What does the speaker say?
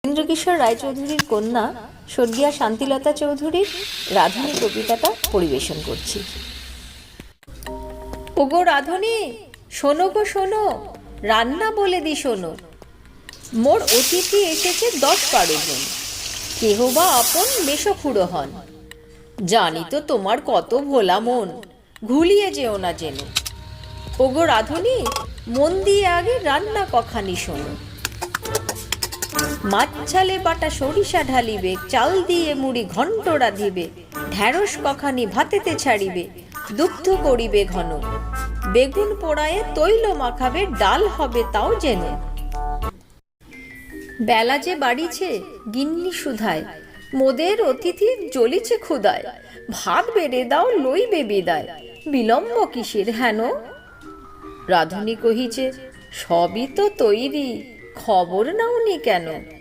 ইন্দ্রকিশোর রায়চৌধুরীর কন্যা স্বর্গীয়া শান্তিলতা চৌধুরীর রাধুনী কবিতাটা পরিবেশন করছি। ওগো রাধুনী, শোনো গো শোনো, রান্না বলে দি শোনো। মোর অতিথি এসেছে 10-12 জন, কেহ বা আপন মেশখুড়ো হন। জানি তো তোমার কত ভোলা মন, ঘুলিয়ে যেও না যেন। ওগো রাধুনী, মন দিয়ে আগে রান্না কখানি শোনো। মাছ ছালে বাটা সরিষা ঢালিবে, চাল দিয়ে মুড়ি ঘন্ট রাঁধিবে, ঢ্যাঁড়স কখানি ভাতেতে ছাড়িবে, দুগ্ধ করিবে ঘন, বেগুন পোড়ায়ে তৈল মাখাবে, ডাল হবে তাও যেন। বেলা যে বাড়িছে গিন্নি সুধায়, মোদের অতিথি জ্বলিছে ক্ষুধায়, ভাত বেড়ে দাও লইবে বিদায়, বিলম্ব কিসের হেন। রাধুনী কহিছে, সবই তো তৈরি, খবর নাওনি কেন।